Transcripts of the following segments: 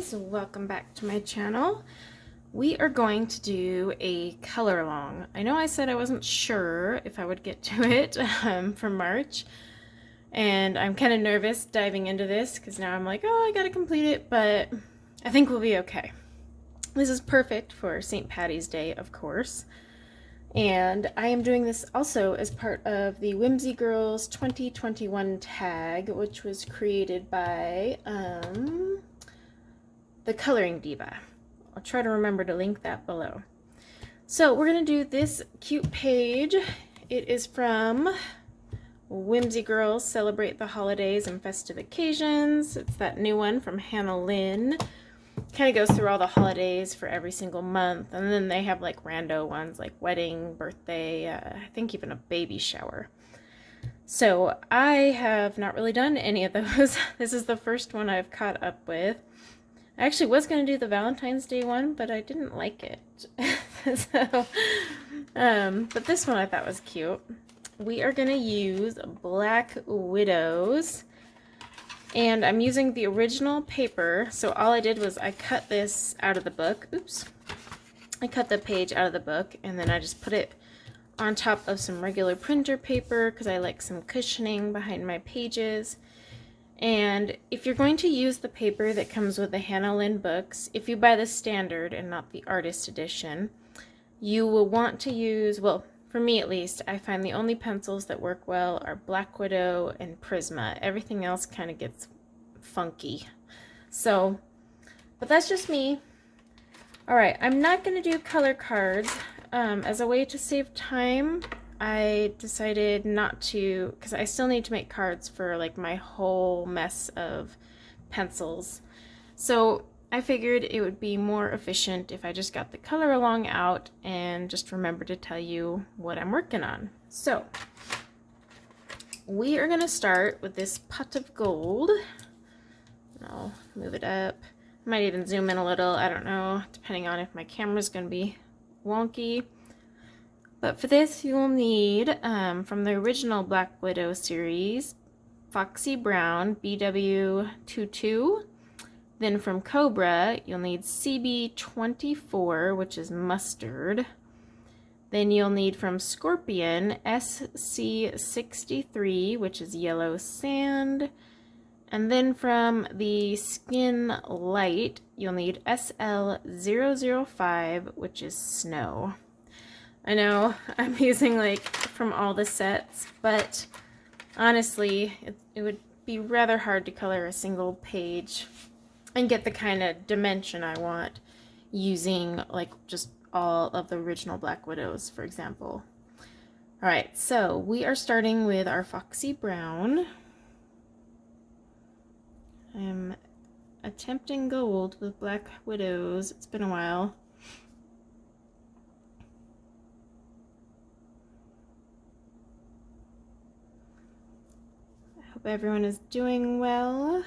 guys, welcome back to my channel. We are going to do a color along. I know I said I wasn't sure if I would get to it for March, and I'm kind of nervous diving into this because now I'm like, oh, I gotta complete it, but I think we'll be okay. This is perfect for St. Patty's Day, of course. And I am doing this also as part of the Whimsy Girls 2021 tag, which was created by the Coloring Diva. I'll try to remember to link that below. So we're going to do this cute page. It is from Whimsy Girls Celebrate the Holidays and Festive Occasions. It's that new one from Hannah Lynn. Kind of goes through all the holidays for every single month, and then they have like rando ones like wedding, birthday, I think even a baby shower. So I have not really done any of those. This is the first one I've caught up with. I actually was going to do the Valentine's Day one, but I didn't like it. So, but this one I thought was cute. We are going to use Black Widows. And I'm using the original paper, so all I did was I cut this out of the book. Oops. I cut the page out of the book, and then I just put it on top of some regular printer paper because I like some cushioning behind my pages. And if you're going to use the paper that comes with the Hannah Lynn books, if you buy the standard and not the artist edition, you will want to use, well, for me at least, I find the only pencils that work well are Black Widow and Prisma. Everything else kind of gets funky. So, but that's just me. Alright, I'm not going to do color cards. As a way to save time, I decided not to, because I still need to make cards for like my whole mess of pencils. So I figured it would be more efficient if I just got the color along out and just remember to tell you what I'm working on. So we are going to start with this pot of gold. I'll move it up. I might even zoom in a little, I don't know, depending on if my camera's going to be wonky. But for this you'll need, from the original Black Widow series, Foxy Brown BW22. Then from Cobra, you'll need CB24, which is mustard. Then you'll need from Scorpion, SC63, which is yellow sand. And then from the Skin Light, you'll need SL005, which is snow. I know I'm using like from all the sets, but honestly, it would be rather hard to color a single page and get the kind of dimension I want using like just all of the original Black Widows, for example. Alright, so we are starting with our Foxy Brown. I'm attempting gold with Black Widows. It's been a while. I hope everyone is doing well.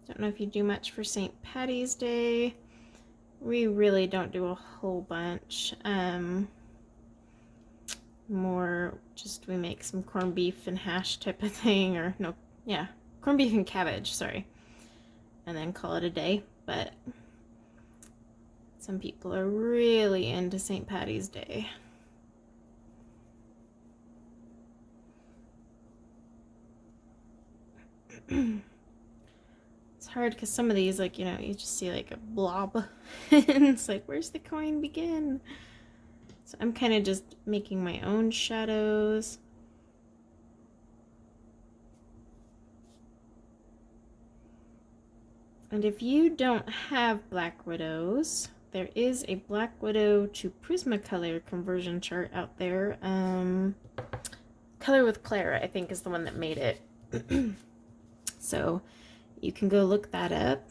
Don't know if you do much for St. Patty's Day. We really don't do a whole bunch. More just we make some corned beef and hash type of thing, or no, yeah, corned beef and cabbage, sorry. And then call it a day, but some people are really into St. Patty's Day. It's hard because some of these, like, you know, you just see like a blob and it's like, where's the coin begin? So I'm kind of just making my own shadows. And if you don't have Black Widows, there is a Black Widow to Prismacolor conversion chart out there. Color with Clara, I think, is the one that made it. So you can go look that up.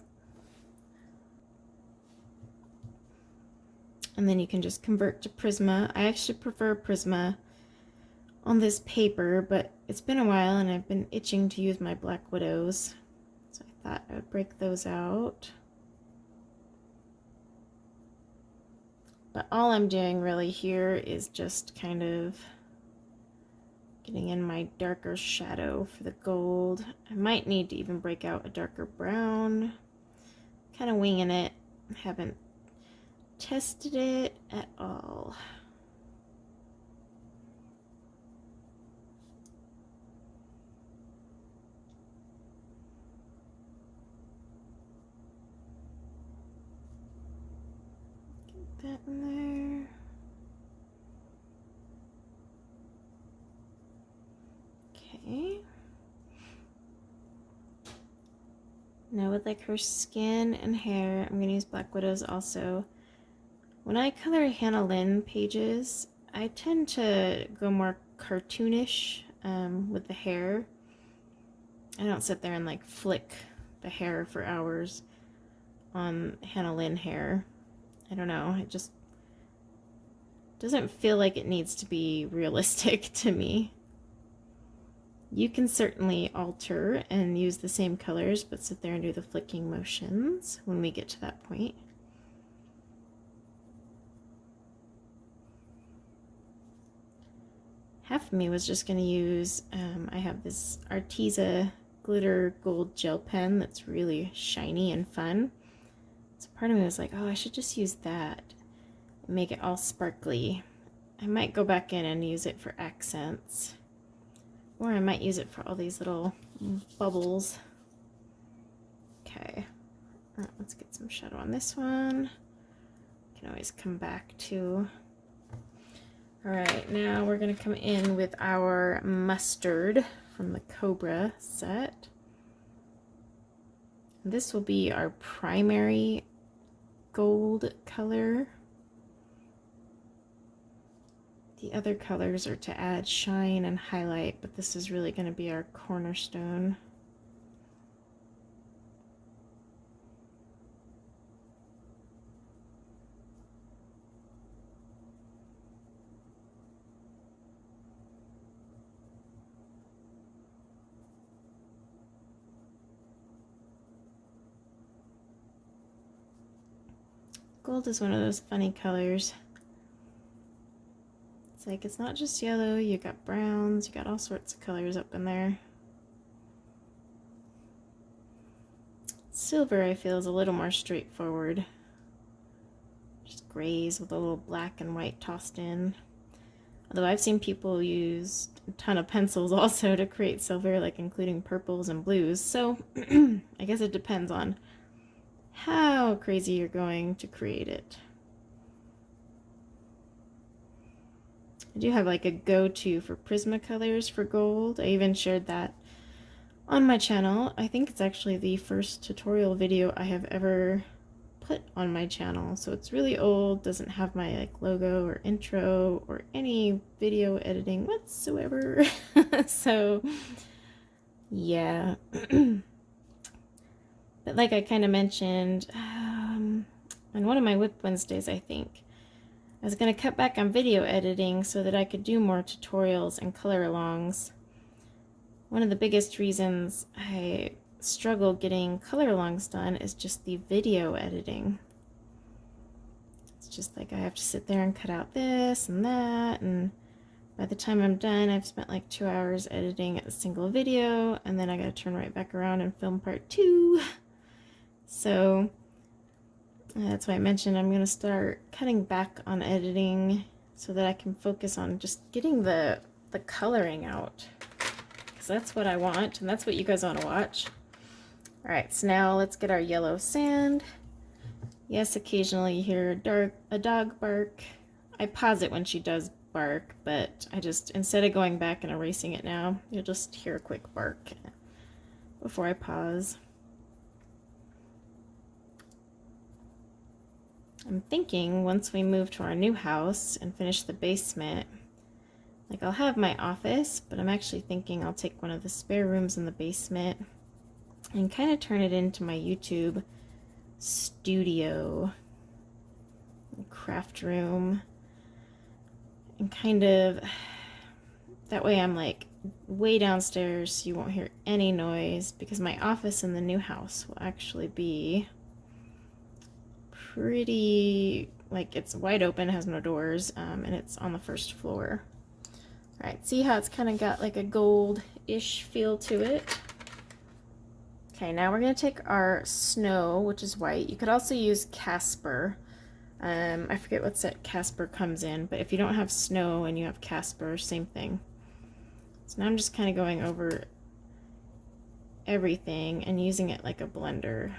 And then you can just convert to Prisma. I actually prefer Prisma on this paper, but it's been a while and I've been itching to use my Black Widows. So I thought I would break those out. But all I'm doing really here is just kind of getting in my darker shadow for the gold. I might need to even break out a darker brown. kind of winging it. I haven't tested it at all. Get that in there. Okay. Now with like her skin and hair, I'm gonna use Black Widows also. When I color Hannah Lynn pages, I tend to go more cartoonish with the hair. I don't sit there and like flick the hair for hours on Hannah Lynn hair. I don't know, it just doesn't feel like it needs to be realistic to me. You can certainly alter and use the same colors, but sit there and do the flicking motions when we get to that point. Half of me was just going to use, I have this Arteza glitter gold gel pen that's really shiny and fun. So part of me was like, oh, I should just use that and make it all sparkly. I might go back in and use it for accents. Or I might use it for all these little bubbles. Okay, let's get some shadow on this one. Can always come back to. All right, now we're gonna come in with our mustard from the Cobra set. This will be our primary gold color. The other colors are to add shine and highlight, but this is really going to be our cornerstone. Gold is one of those funny colors. It's like, it's not just yellow, you got browns, you got all sorts of colors up in there. Silver, I feel, is a little more straightforward. Just grays with a little black and white tossed in. Although I've seen people use a ton of pencils also to create silver, like including purples and blues. So I guess it depends on how crazy you're going to create it. I do have like a go-to for Prismacolors for gold. I even shared that on my channel. I think it's actually the first tutorial video I have ever put on my channel. So it's really old, doesn't have my like logo or intro or any video editing whatsoever. So yeah. But like I kind of mentioned on one of my Whip Wednesdays, I think, I was going to cut back on video editing so that I could do more tutorials and color alongs. One of the biggest reasons I struggle getting color alongs done is just the video editing. It's just like I have to sit there and cut out this and that, and by the time I'm done, I've spent like 2 hours editing a single video, and then I gotta turn right back around and film part 2. So that's why I mentioned I'm going to start cutting back on editing so that I can focus on just getting the coloring out. Because that's what I want, and that's what you guys want to watch. Alright, so now let's get our yellow sand. Yes, occasionally you hear a dog bark. I pause it when she does bark, but I just, instead of going back and erasing it now, you'll just hear a quick bark before I pause. I'm thinking once we move to our new house and finish the basement, like I'll have my office, but I'm actually thinking I'll take one of the spare rooms in the basement and kind of turn it into my YouTube studio, craft room, and kind of, that way I'm like way downstairs so you won't hear any noise, because my office in the new house will actually be pretty, like, it's wide open, has no doors, and it's on the first floor. Alright, see how it's kind of got like a gold-ish feel to it? Okay, now we're going to take our snow, which is white. You could also use Casper. I forget what set Casper comes in, but if you don't have snow and you have Casper, same thing. So now I'm just kind of going over everything and using it like a blender.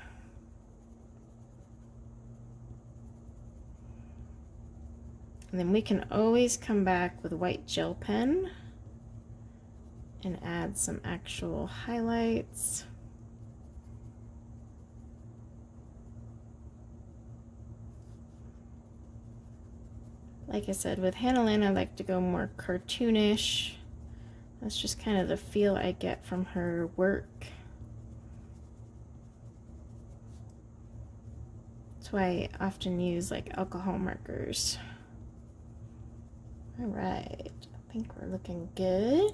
And then we can always come back with white gel pen and add some actual highlights. Like I said, with Hannah Lynn, I like to go more cartoonish. That's just kind of the feel I get from her work. That's why I often use like alcohol markers. All right, I think we're looking good.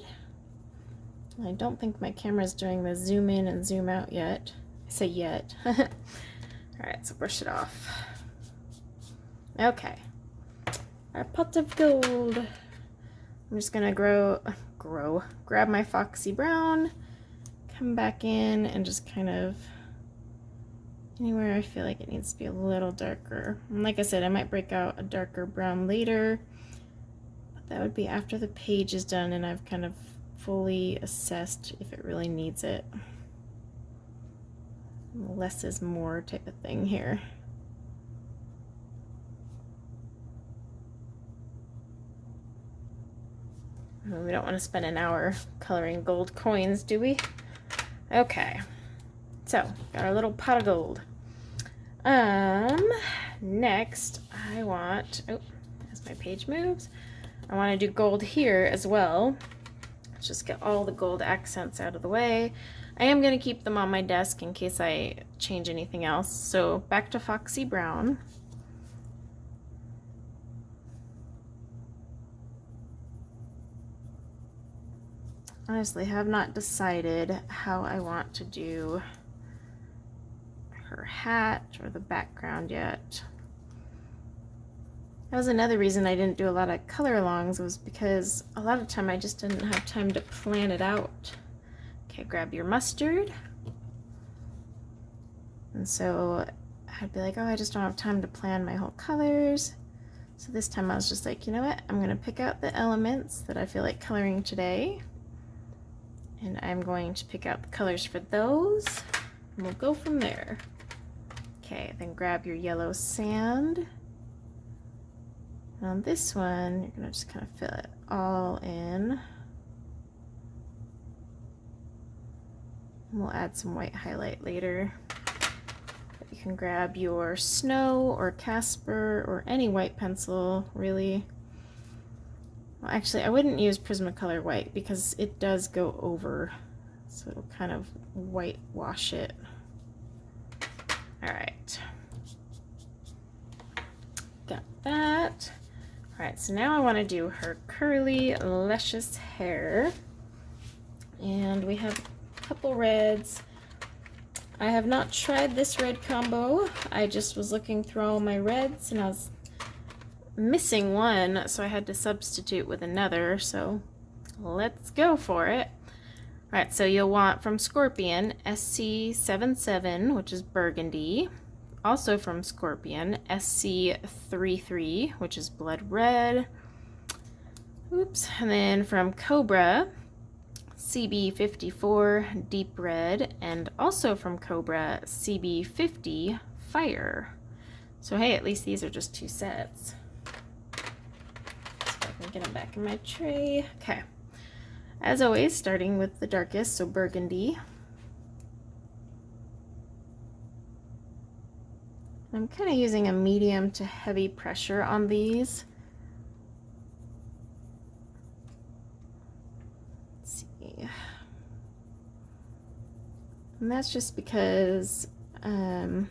I don't think my camera's doing the zoom in and zoom out yet. I say yet. All right, so brush it off. Okay, our pot of gold. I'm just gonna grab my Foxy Brown, come back in and just kind of anywhere I feel like it needs to be a little darker. And like I said, I might break out a darker brown later, but that would be after the page is done and I've kind of fully assessed if it really needs it. Less is more type of thing here. We don't want to spend an hour coloring gold coins, do we? Okay, so got our little pot of gold. Next I want, oh, as my page moves, I want to do gold here as well. Let's just get all the gold accents out of the way. I am going to keep them on my desk in case I change anything else. So back to Foxy Brown. Honestly, have not decided how I want to do her hat or the background yet. That was another reason I didn't do a lot of color alongs, was because a lot of time I just didn't have time to plan it out. Okay, grab your mustard. And so I'd be like, oh, I just don't have time to plan my whole colors. So this time I was just like, you know what? I'm gonna pick out the elements that I feel like coloring today. And I'm going to pick out the colors for those, and we'll go from there. Okay, then grab your yellow sand. And on this one, you're gonna just kind of fill it all in. And we'll add some white highlight later. But you can grab your Snow or Casper or any white pencil, really. Well, actually, I wouldn't use Prismacolor white because it does go over, so it'll kind of whitewash it. All right, got that. All right, so now I want to do her curly, luscious hair, and we have a couple reds. I have not tried this red combo. I just was looking through all my reds, and I was missing one, so I had to substitute with another, so let's go for it. All right, so you'll want from Scorpion SC77, which is burgundy. Also from Scorpion SC33, which is blood red. Oops. And then from Cobra CB54, deep red, and also from Cobra CB50, fire. So hey, at least these are just two sets. Get them back in my tray. Okay, as always, starting with the darkest, so burgundy. I'm kind of using a medium to heavy pressure on these. Let's see. And that's just because, I don't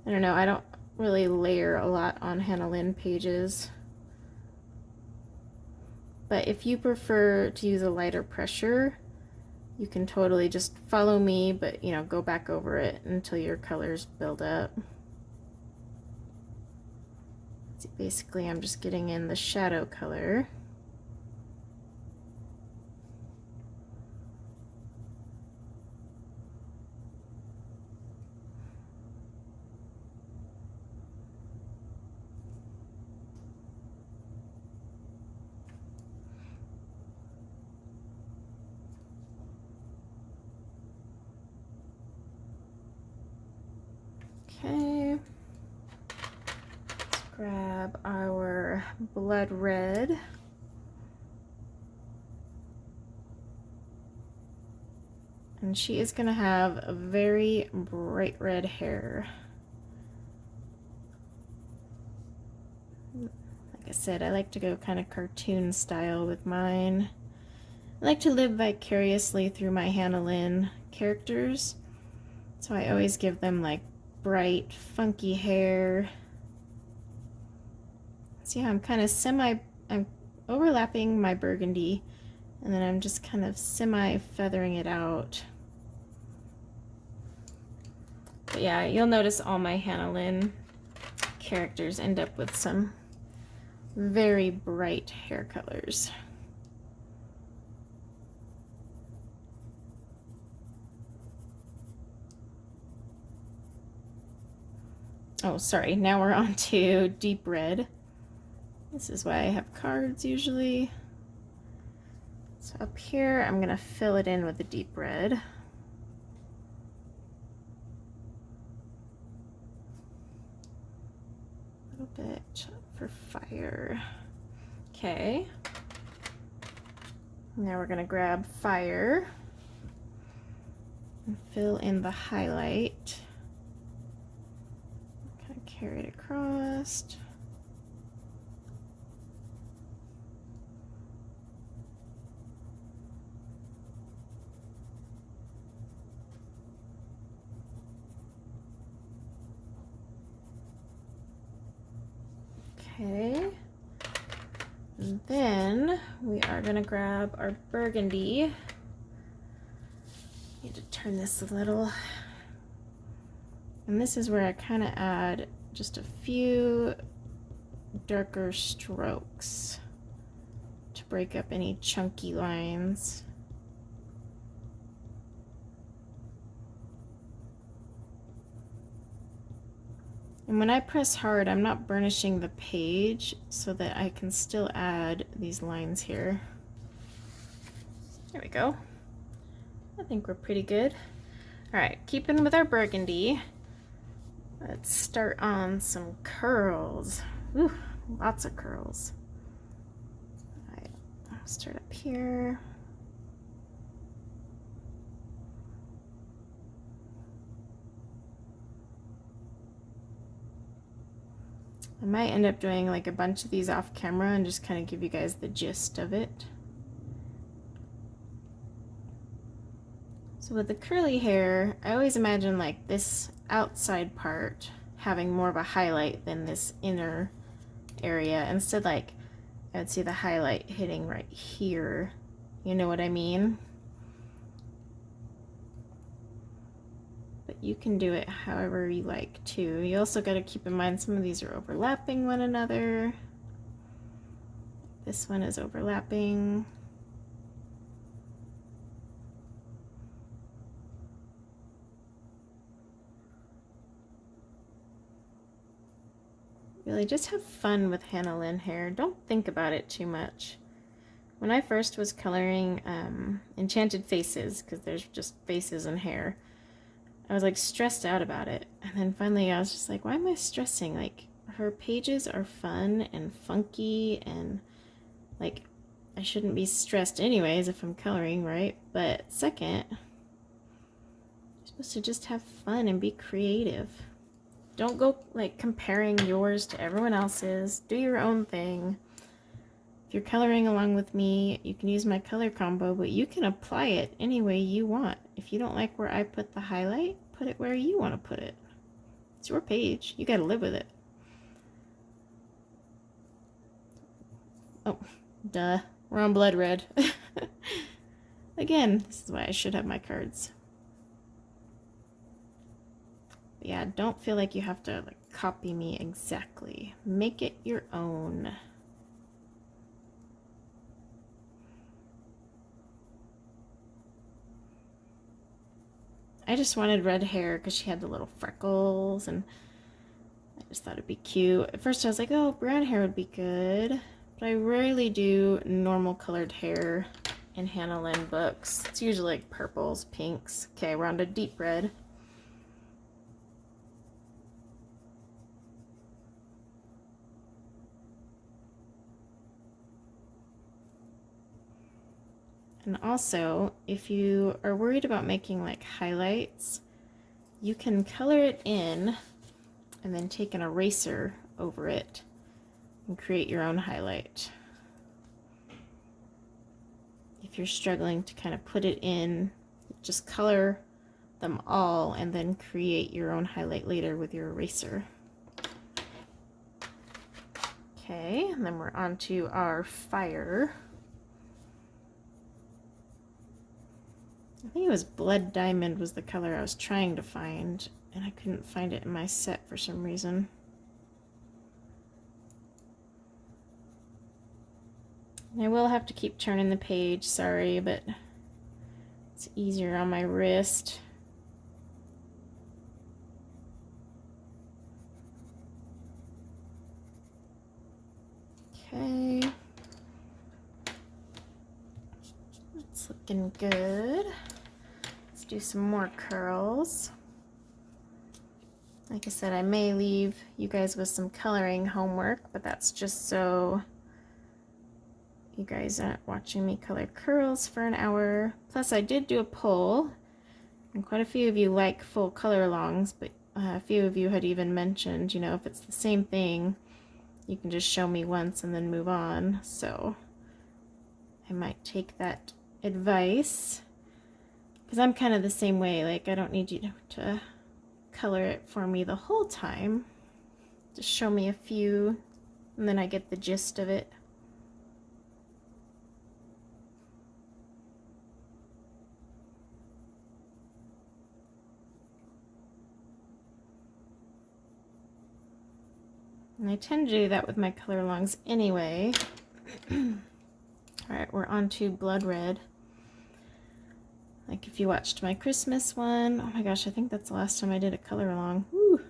know, I don't really layer a lot on Hannah Lynn pages. But if you prefer to use a lighter pressure, you can totally just follow me, but you know, go back over it until your colors build up. See, basically, I'm just getting in the shadow color. Okay. Let's grab our blood red. And she is going to have a very bright red hair. Like I said, I like to go kind of cartoon style with mine. I like to live vicariously through my Hannah Lynn characters. So I always give them like bright, funky hair. See how I'm kind of I'm overlapping my burgundy, and then I'm just kind of semi-feathering it out. But yeah, you'll notice all my Hannah Lynn characters end up with some very bright hair colors. Oh, sorry, now we're on to deep red. This is why I have cards usually. So up here, I'm gonna fill it in with the deep red. A little bit for fire. Okay. Now we're gonna grab fire and fill in the highlight. Kind of carry it across. Okay, and then we are going to grab our burgundy. Need to turn this a little. And this is where I kind of add just a few darker strokes to break up any chunky lines. And when I press hard, I'm not burnishing the page so that I can still add these lines here. There we go. I think we're pretty good. All right, keeping with our burgundy, let's start on some curls. Ooh, lots of curls. All right, I'll start up here. I might end up doing like a bunch of these off camera and just kind of give you guys the gist of it. So with the curly hair, I always imagine like this outside part having more of a highlight than this inner area. Instead, like I would see the highlight hitting right here. You know what I mean? But you can do it however you like too. You also got to keep in mind some of these are overlapping one another. This one is overlapping. Really just have fun with Hannah Lynn hair. Don't think about it too much. When I first was coloring Enchanted Faces, because there's just faces and hair, I was like stressed out about it. And then finally I was just like, why am I stressing? Like, her pages are fun and funky, and like I shouldn't be stressed anyways if I'm coloring, right? But second, you're supposed to just have fun and be creative. Don't go like comparing yours to everyone else's. Do your own thing. If you're coloring along with me, you can use my color combo, but you can apply it any way you want. If you don't like where I put the highlight, put it where you want to put it. It's your page. You got to live with it. Oh, duh. We're on blood red. Again, this is why I should have my cards. But yeah, don't feel like you have to like copy me exactly. Make it your own. I just wanted red hair because she had the little freckles, and I just thought it'd be cute. At first I was like, oh, brown hair would be good, but I rarely do normal colored hair in Hannah Lynn books. It's usually like purples, pinks. Okay, we're on to deep red. And also, if you are worried about making like highlights, you can color it in and then take an eraser over it and create your own highlight. If you're struggling to kind of put it in, just color them all and then create your own highlight later with your eraser. Okay, and then we're on to our fire. I think it was Blood Diamond was the color I was trying to find, and I couldn't find it in my set for some reason. And I will have to keep turning the page, sorry, but it's easier on my wrist. Okay. It's looking good. Let's do some more curls. Like I said, I may leave you guys with some coloring homework, but that's just so you guys aren't watching me color curls for an hour. Plus, I did do a poll, and quite a few of you like full color alongs, but a few of you had even mentioned, you know, if it's the same thing, you can just show me once and then move on. So I might take that advice, because I'm kind of the same way. Like, I don't need you to color it for me the whole time. Just show me a few, and then I get the gist of it. And I tend to do that with my color alongs anyway. Alright, we're on to Blood Red. Like if you watched my Christmas one, oh my gosh, I think that's the last time I did a color along. Woo!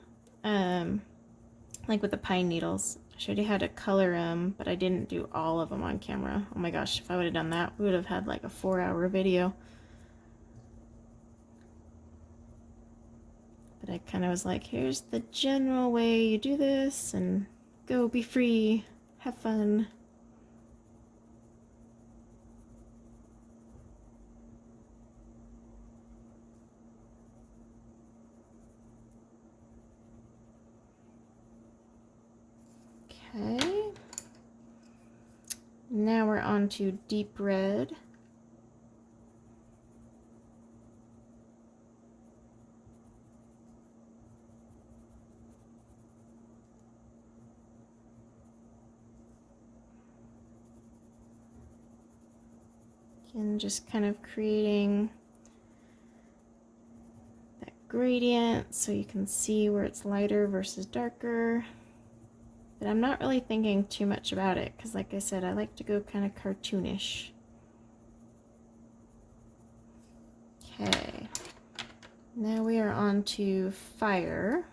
Like with the pine needles. I showed you how to color them, but I didn't do all of them on camera. Oh my gosh, if I would have done that, we would have had like a 4-hour video. But I kind of was like, here's the general way you do this, and go be free, have fun. Okay. Now we're on to Deep Red. And just kind of creating that gradient so you can see where it's lighter versus darker. But I'm not really thinking too much about it because, like I said, I like to go kind of cartoonish. Okay, now we are on to Fire.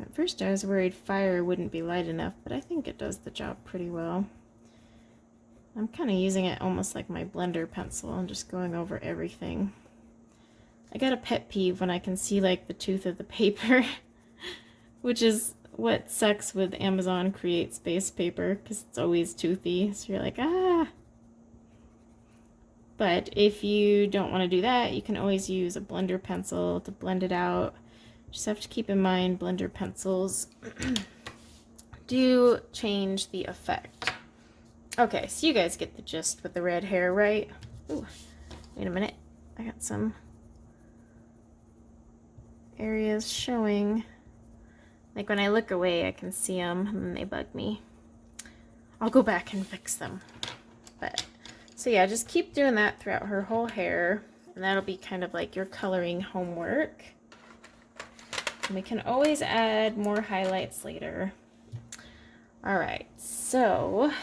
At first I was worried Fire wouldn't be light enough, but I think it does the job pretty well. I'm kind of using it almost like my blender pencil and just going over everything. I got a pet peeve when I can see like the tooth of the paper, which is what sucks with Amazon Create Space paper because it's always toothy. So you're like, ah. But if you don't want to do that, you can always use a blender pencil to blend it out. Just have to keep in mind blender pencils do change the effect. Okay, so you guys get the gist with the red hair, right? Ooh, wait a minute. I got some areas showing. Like when I look away, I can see them and they bug me. I'll go back and fix them. But, so yeah, just keep doing that throughout her whole hair. And that'll be kind of like your coloring homework. And we can always add more highlights later. All right, so...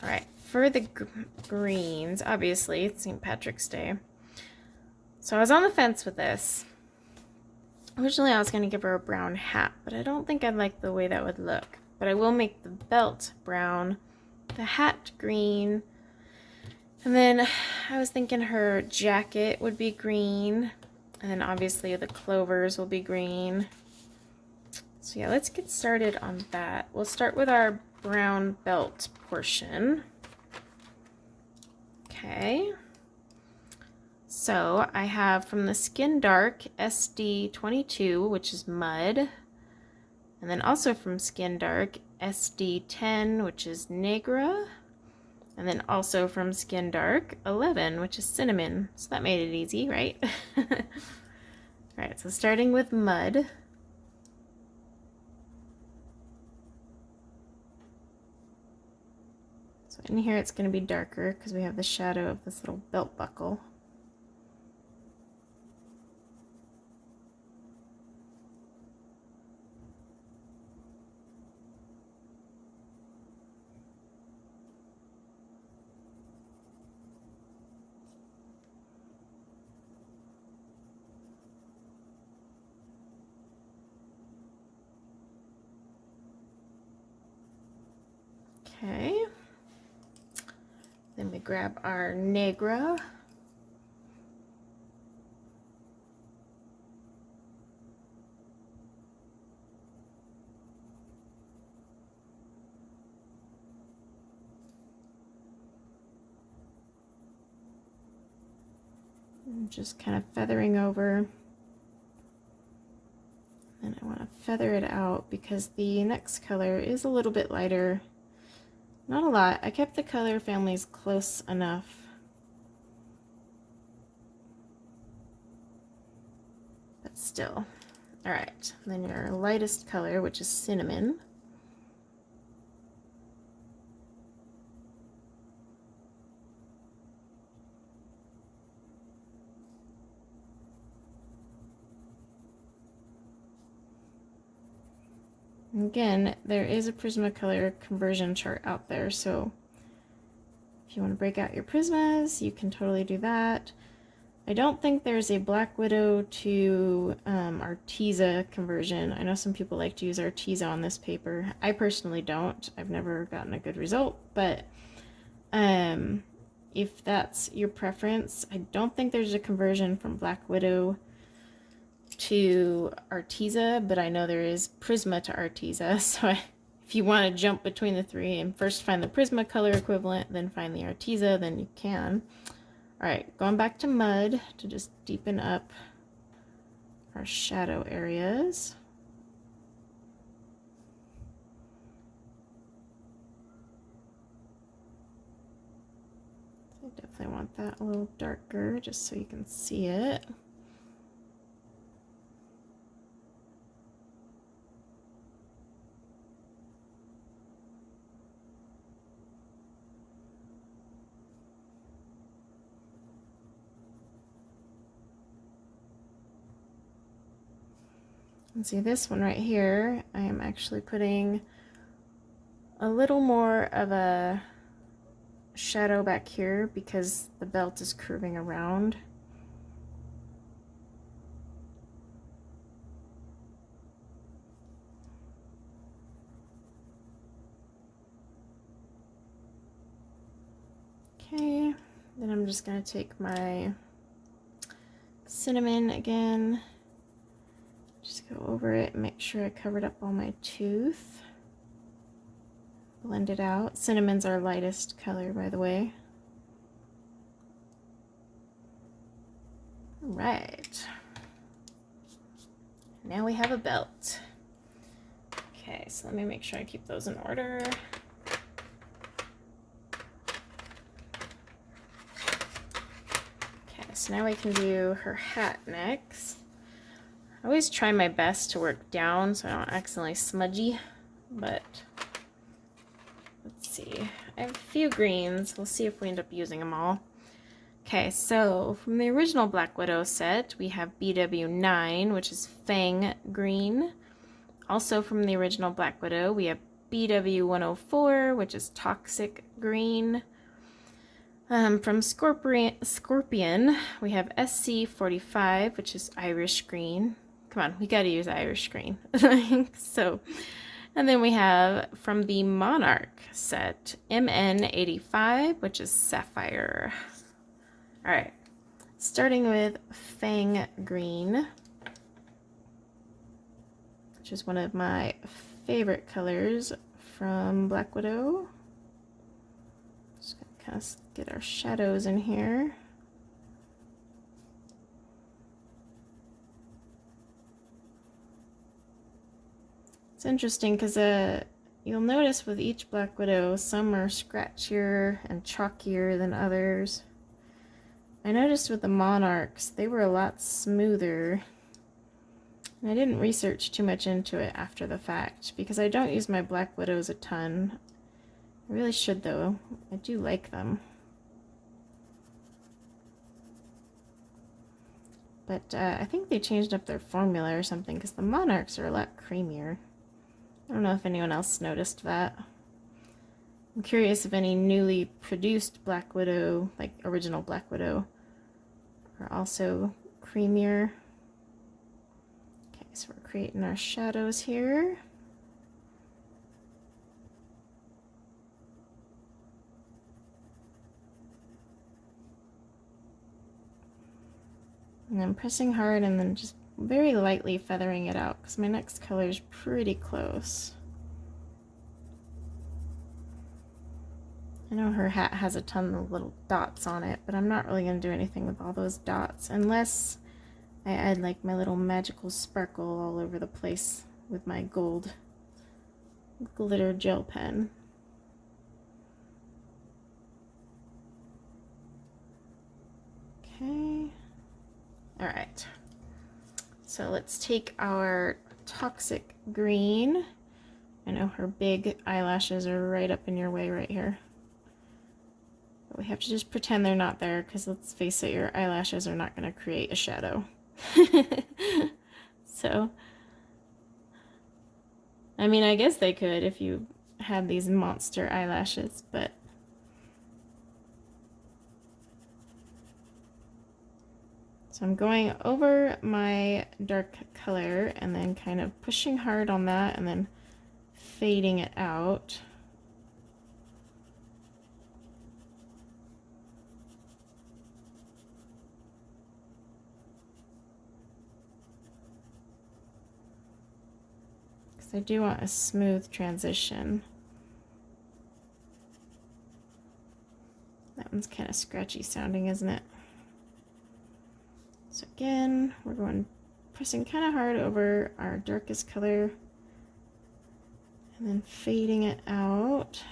Alright, for the greens, obviously, it's St. Patrick's Day. So I was on the fence with this. Originally, I was going to give her a brown hat, but I don't think I like the way that would look. But I will make the belt brown, the hat green, and then I was thinking her jacket would be green, and then obviously the clovers will be green. So yeah, let's get started on that. We'll start with our brown belt portion. Okay. So I have from the Skin Dark SD22, which is mud. And then also from Skin Dark SD10, which is Negra. And then also from Skin Dark 11, which is cinnamon. So that made it easy, right? Alright, so starting with mud. So in here it's going to be darker because we have the shadow of this little belt buckle. Okay. Then we grab our Negra. I'm just kind of feathering over. And I want to feather it out because the next color is a little bit lighter. Not a lot. I kept the color families close enough. But still. Alright, then your lightest color, which is cinnamon. Again, there is a Prismacolor conversion chart out there, so if you want to break out your Prismas, you can totally do that. I don't think there's a Black Widow to Arteza conversion. I know some people like to use Arteza on this paper. I personally don't. I've never gotten a good result, but if that's your preference, I don't think there's a conversion from Black Widow to Arteza, but I know there is Prisma to Arteza, so if you want to jump between the three and first find the Prismacolor equivalent, then find the Arteza, then you can. Alright, going back to mud to just deepen up our shadow areas. I definitely want that a little darker just so you can see it. And see this one right here, I am actually putting a little more of a shadow back here because the belt is curving around. Okay, then I'm just going to take my cinnamon again, just go over it and make sure I covered up all my tooth. Blend it out. Cinnamon's our lightest color, by the way. All right. Now we have a belt. Okay, so let me make sure I keep those in order. Okay, so now we can do her hat next. I always try my best to work down so I don't accidentally smudgy, but let's see. I have a few greens. We'll see if we end up using them all. Okay, so from the original Black Widow set, we have BW9, which is Fang Green. Also from the original Black Widow, we have BW104, which is Toxic Green. From Scorpion, we have SC45, which is Irish Green. Come on, we gotta use Irish Green. So, and then we have from the Monarch set, MN85, which is Sapphire. All right, starting with Fang Green. which is one of my favorite colors from Black Widow. Just gonna kind of get our shadows in here. It's interesting because you'll notice with each Black Widow, some are scratchier and chalkier than others. I noticed with the Monarchs, they were a lot smoother. And I didn't research too much into it after the fact because I don't use my Black Widows a ton. I really should though. I do like them. But I think they changed up their formula or something because the Monarchs are a lot creamier. I don't know if anyone else noticed that. I'm curious if any newly produced Black Widow, like original Black Widow, are also creamier. Okay, so we're creating our shadows here. And I'm pressing hard and then just very lightly feathering it out because my next color is pretty close. I know her hat has a ton of little dots on it, but I'm not really going to do anything with all those dots unless I add like my little magical sparkle all over the place with my gold glitter gel pen. Okay. All right. So let's take our Toxic Green. I know her big eyelashes are right up in your way right here. But we have to just pretend they're not there because let's face it, your eyelashes are not going to create a shadow. So, I mean, I guess they could if you had these monster eyelashes, but so I'm going over my dark color and then kind of pushing hard on that and then fading it out. Because I do want a smooth transition. That one's kind of scratchy sounding, isn't it? So again, we're going pressing kind of hard over our darkest color and then fading it out.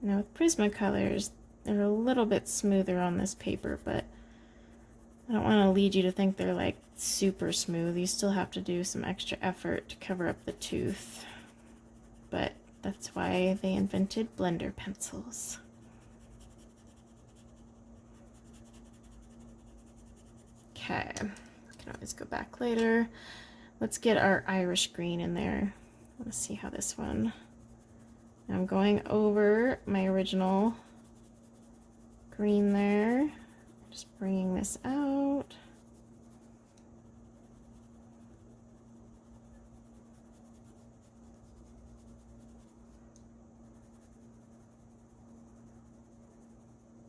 Now with Prismacolors, they're a little bit smoother on this paper, but I don't want to lead you to think they're like super smooth. You still have to do some extra effort to cover up the tooth. But that's why they invented blender pencils. Okay, can always go back later. Let's get our Irish green in there. Let's see how this one. I'm going over my original green there, just bringing this out.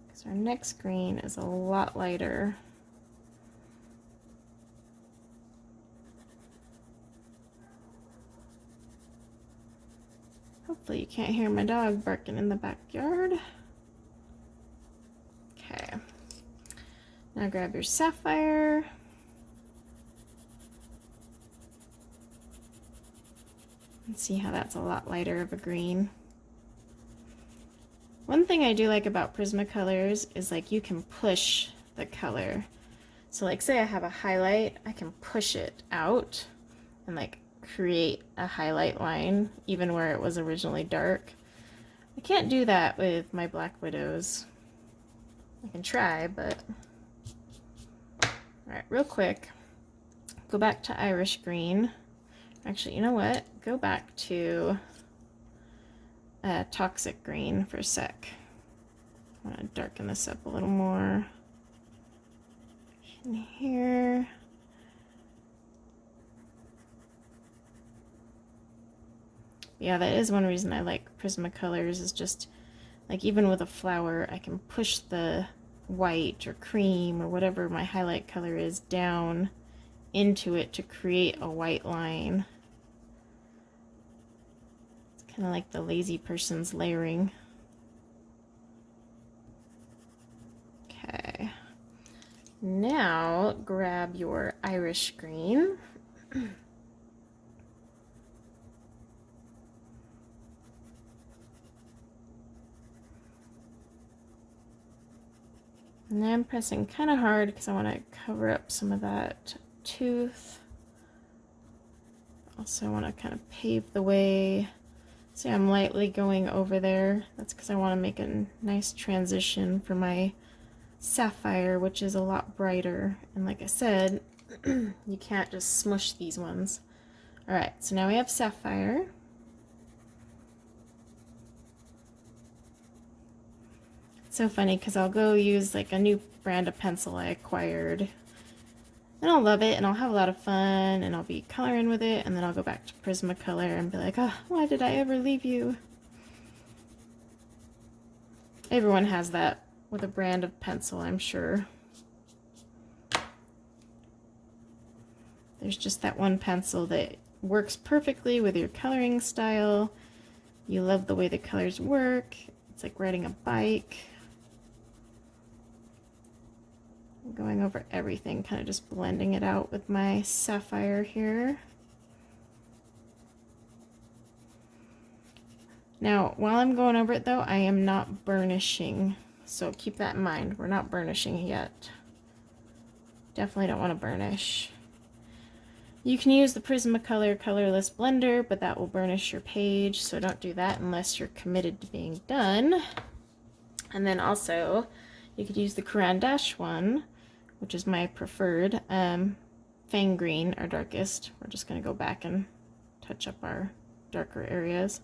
Because our next green is a lot lighter. Hopefully you can't hear my dog barking in the backyard. Okay. Now grab your sapphire. And see how that's a lot lighter of a green. One thing I do like about Prismacolors is like you can push the color. So like say I have a highlight, I can push it out and like create a highlight line even where it was originally dark. I can't do that with my Black Widows. I can try, but alright, real quick, go back to Irish green. Actually, you know what? Go back to Toxic Green for a sec. want to darken this up a little more in here. Yeah, that is one reason I like Prismacolors, is just like even with a flower, I can push the white or cream or whatever my highlight color is down into it to create a white line. It's kind of like the lazy person's layering. Okay. Now grab your Irish green. And I'm pressing kind of hard because I want to cover up some of that tooth. Also I want to kind of pave the way. See, I'm lightly going over there. That's because I want to make a nice transition for my sapphire, which is a lot brighter. And like I said, you can't just smush these ones. Alright, so now we have sapphire. So funny because I'll go use like a new brand of pencil I acquired and I'll love it and I'll have a lot of fun and I'll be coloring with it, and then I'll go back to Prismacolor and be like, oh, why did I ever leave you? Everyone has that with a brand of pencil, I'm sure. There's just that one pencil that works perfectly with your coloring style. You love the way the colors work. It's like riding a bike. Going over everything, kind of just blending it out with my sapphire here. Now, while I'm going over it though, I am not burnishing. So keep that in mind. We're not burnishing yet. Definitely don't want to burnish. You can use the Prismacolor colorless blender, but that will burnish your page, so don't do that unless you're committed to being done. And then also, you could use the Caran d'Ache one, which is my preferred, Fang Green, our darkest. We're just going to go back and touch up our darker areas.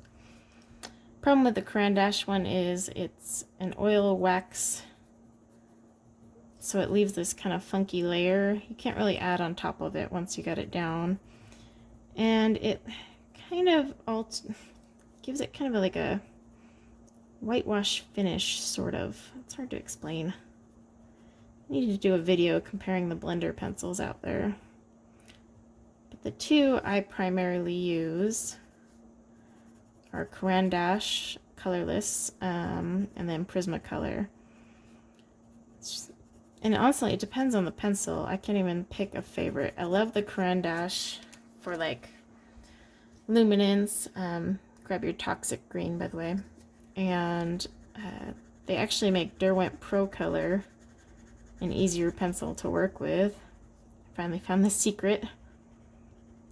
Problem with the Caran d'Ache one is it's an oil wax, so it leaves this kind of funky layer. You can't really add on top of it once you got it down. And it kind of gives it kind of like a whitewash finish, sort of. It's hard to explain. I need to do a video comparing the blender pencils out there. But the two I primarily use are Caran d'Ache colorless, and then Prismacolor. And honestly, it depends on the pencil. I can't even pick a favorite. I love the Caran d'Ache for like luminance. Grab your toxic green, by the way. And they actually make Derwent Pro Color an easier pencil to work with. I finally found the secret.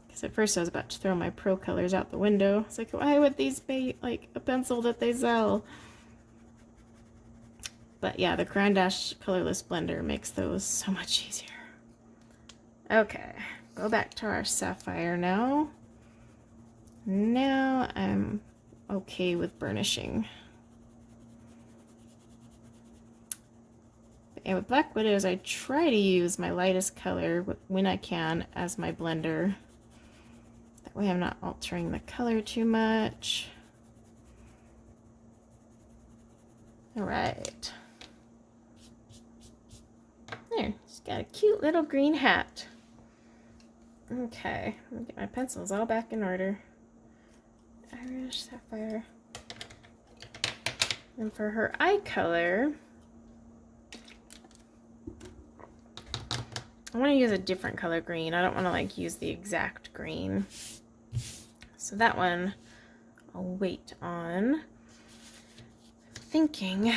Because at first I was about to throw my Pro Colors out the window. It's like, why would these be like a pencil that they sell? But yeah, the Caran d'Ache colorless blender makes those so much easier. Okay, go back to our sapphire now. Now I'm okay with burnishing. And with Black Widows, I try to use my lightest color when I can as my blender. That way I'm not altering the color too much. All right. There, she's got a cute little green hat. Okay, let me get my pencils all back in order. Irish sapphire. And for her eye color, I want to use a different color green. I don't want to like use the exact green. So that one I'll wait on. Thinking,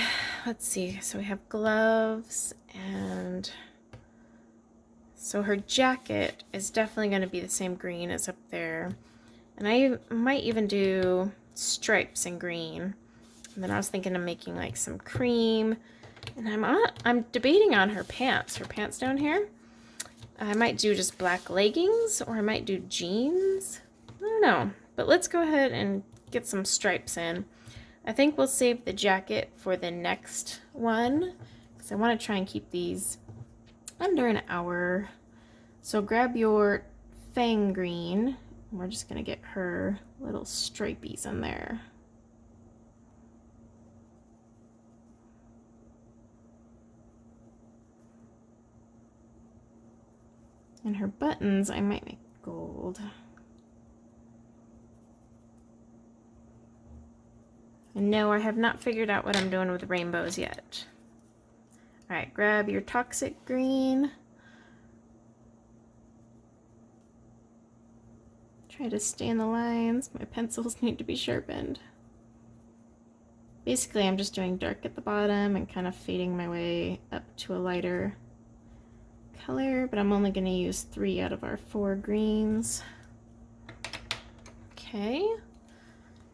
let's see, so we have gloves, and so her jacket is definitely going to be the same green as up there. And I might even do stripes in green. And then I was thinking of making like some cream. And I'm debating on her pants down here. I might do just black leggings, or I might do jeans. I don't know. But let's go ahead and get some stripes in. I think we'll save the jacket for the next one because I want to try and keep these under an hour. So grab your fang green. We're just going to get her little stripies in there. And her buttons, I might make gold. And no, I have not figured out what I'm doing with rainbows yet. All right, grab your toxic green. Try to stay in the lines. My pencils need to be sharpened. Basically, I'm just doing dark at the bottom and kind of fading my way up to a lighter color, but I'm only going to use 3 out of our 4 greens. Okay,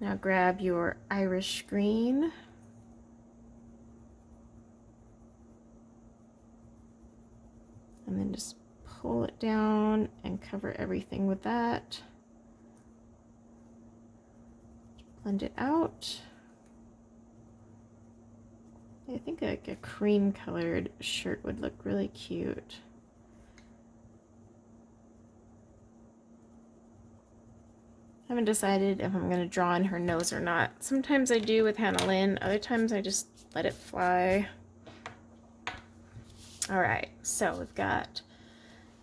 now grab your Irish green. And then just pull it down and cover everything with that. Blend it out. I think like a cream colored shirt would look really cute. I haven't decided if I'm going to draw in her nose or not. Sometimes I do with Hannah Lynn, other times I just let it fly. Alright, so we've got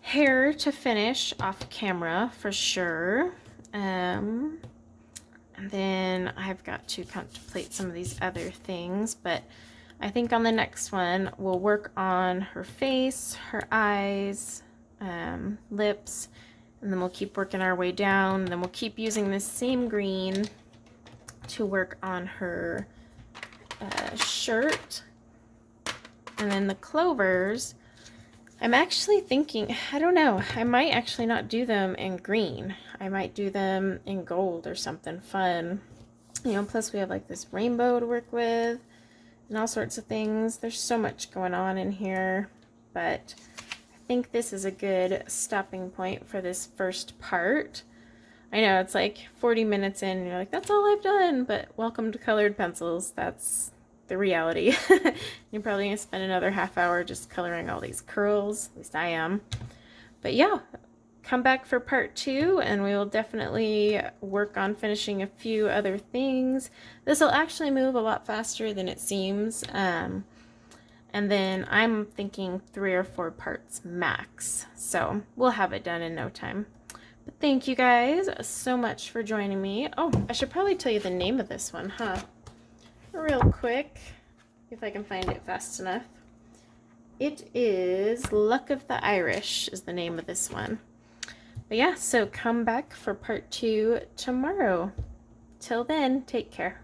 hair to finish off camera for sure. And then I've got to contemplate some of these other things, but I think on the next one we'll work on her face, her eyes, lips, and then we'll keep working our way down. Then we'll keep using this same green to work on her shirt. And then the clovers, I'm actually thinking, I don't know, I might actually not do them in green. I might do them in gold or something fun. You know, plus we have like this rainbow to work with and all sorts of things. There's so much going on in here, but I think this is a good stopping point for this first part. I know it's like 40 minutes in and you're like, that's all I've done, but welcome to colored pencils. That's the reality. You're probably gonna spend another half hour just coloring all these curls. At least I am. But yeah, come back for part 2 and we will definitely work on finishing a few other things. This will actually move a lot faster than it seems. And then I'm thinking 3 or 4 parts max. So we'll have it done in no time. But thank you guys so much for joining me. Oh, I should probably tell you the name of this one, huh? Real quick, if I can find it fast enough. It is Luck of the Irish is the name of this one. But yeah, so come back for part 2 tomorrow. Till then, take care.